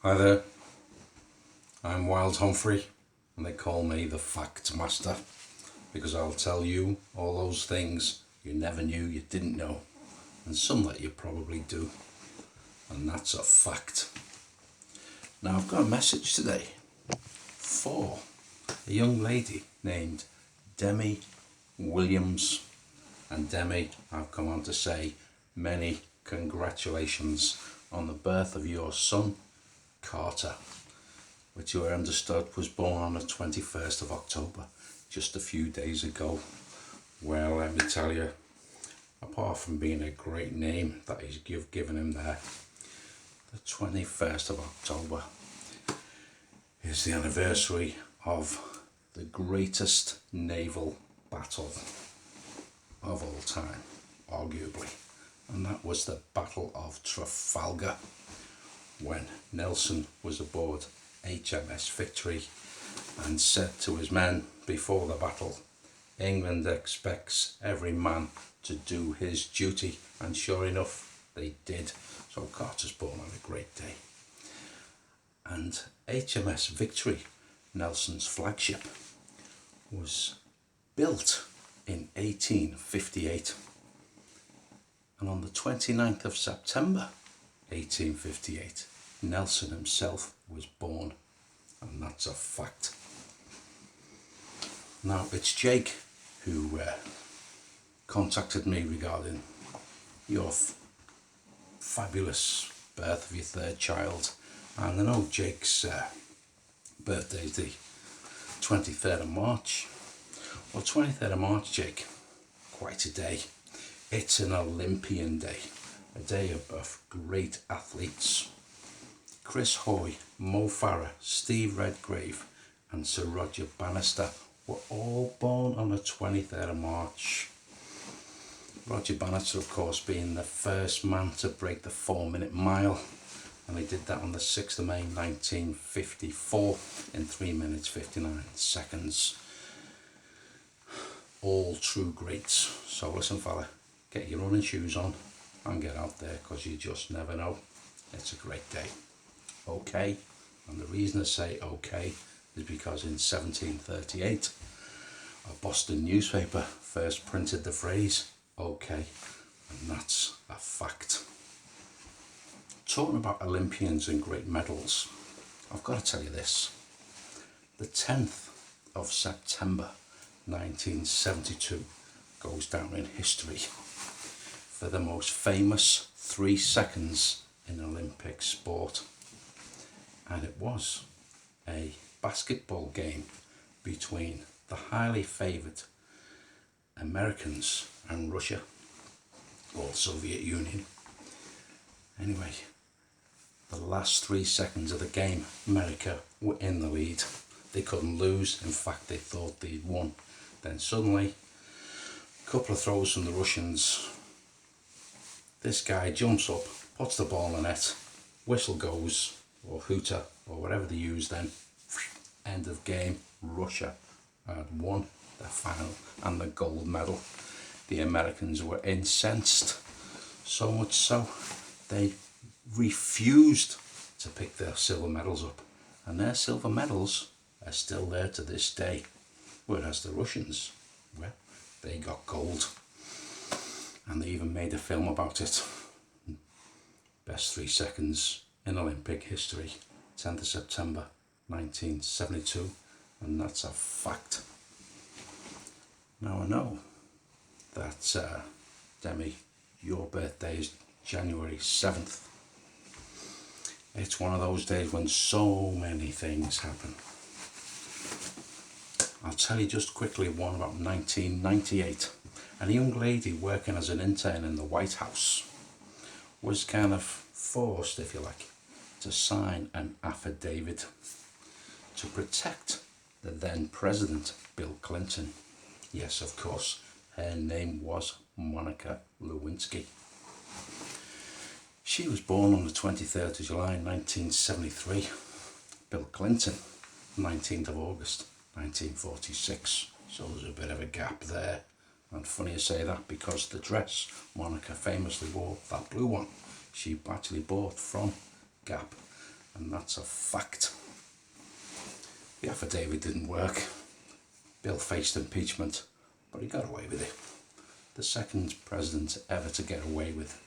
Hi there, I'm Wild Humphrey and they call me the Fact Master because I'll tell you all those things you never knew you didn't know and some that you probably do, and that's a fact. Now I've got a message today for a young lady named Demi Williams, and Demi, I've come on to say many congratulations on the birth of your son Carter, which you understood was born on the 21st of October, just a few days ago. Well, let me tell you, apart from being a great name that you've given him there, the 21st of October is the anniversary of the greatest naval battle of all time, arguably, and that was the Battle of Trafalgar, when Nelson was aboard HMS Victory and said to his men before the battle, England expects every man to do his duty, and sure enough they did. So Carter's born on a great day. And HMS Victory, Nelson's flagship, was built in 1858, and on the 29th of September 1858 Nelson himself was born, and that's a fact. Now it's Jake who contacted me regarding your fabulous birth of your third child, and I know Jake's birthday is the 23rd of March. Well, 23rd of March, Jake, quite a day. It's an Olympian day, a day of great athletes. Chris Hoy, Mo Farah, Steve Redgrave and Sir Roger Bannister were all born on the 23rd of March. Roger Bannister, of course, being the first man to break the 4-minute mile, and he did that on the 6th of May 1954 in 3 minutes 59 seconds. All true greats. So listen fella, get your running shoes on and get out there, because you just never know. It's a great day. Okay, and the reason I say okay is because in 1738 a Boston newspaper first printed the phrase okay, and that's a fact. Talking about Olympians and great medals, I've got to tell you this. The 10th of September 1972 goes down in history for the most famous 3 seconds in Olympic sport, and it was a basketball game between the highly favoured Americans and Russia, or Soviet Union. Anyway, the last 3 seconds of the game, America were in the lead. They couldn't lose. In fact, they thought they'd won. Then suddenly, a couple of throws from the Russians. This guy jumps up, puts the ball in the net, whistle goes, or hooter, or whatever they use then. End of game. Russia had won the final and the gold medal. The Americans were incensed, so much so they refused to pick their silver medals up, and their silver medals are still there to this day, whereas the Russians, well, they got gold, and they even made a film about it. Best 3 seconds in Olympic history, 10th of September 1972, and that's a fact. Now I know that Demi, your birthday is January 7th. It's one of those days when so many things happen. I'll tell you just quickly one about 1998. And a young lady working as an intern in the White House was kind of forced, if you like, to sign an affidavit to protect the then President Bill Clinton. Yes, of course, her name was Monica Lewinsky. She was born on the 23rd of July 1973. Bill Clinton, 19th of August 1946. So there's a bit of a gap there. And funny you say that, because the dress Monica famously wore, that blue one, she actually bought from Gap and that's a fact. The affidavit didn't work. Bill faced impeachment, but he got away with it. The second president ever to get away with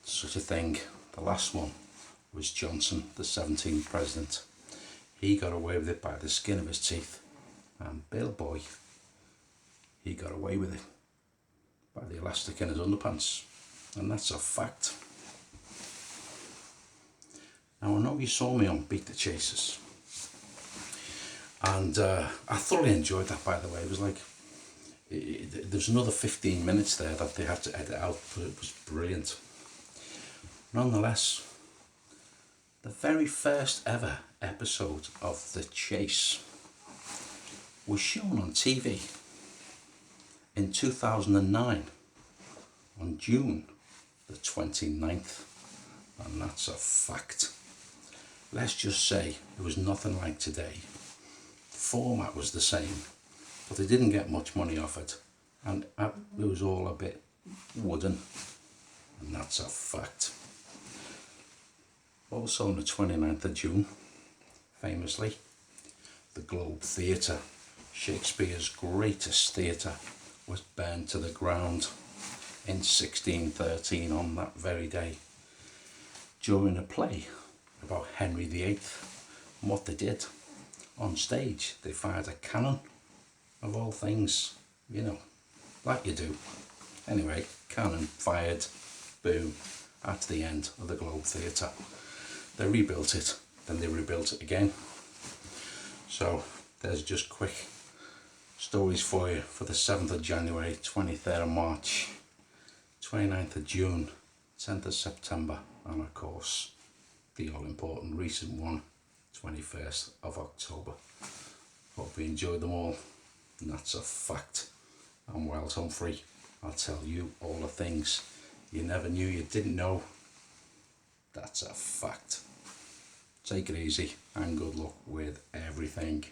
such a thing. The last one was Johnson, the 17th president. He got away with it by the skin of his teeth. And Bill Boy, he got away with it by the elastic in his underpants. And that's a fact. Now, I know you saw me on Beat the Chasers. And I thoroughly enjoyed that, by the way. It was like, there's another 15 minutes there that they had to edit out, but it was brilliant. Nonetheless, the very first ever episode of The Chase was shown on TV in 2009 on June the 29th, and that's a fact. Let's just say it was nothing like today. The format was the same, but they didn't get much money off it, and it was all a bit wooden, and that's a fact. Also on the 29th of June, famously, the Globe Theatre, Shakespeare's greatest theatre, was burned to the ground in 1613 on that very day during a play about Henry VIII. And what they did on stage, they fired a cannon, of all things, you know, like you do. Anyway, cannon fired, boom, at the end of the Globe Theatre. They rebuilt it, then they rebuilt it again. So there's just quick stories for you for the 7th of January, 23rd of March, 29th of June, 10th of September, and of course the all-important recent one, 21st of October. Hope you enjoyed them all, and that's a fact. I'm Wild Humphrey. I'll tell you all the things you never knew you didn't know. That's a fact. Take it easy and good luck with everything.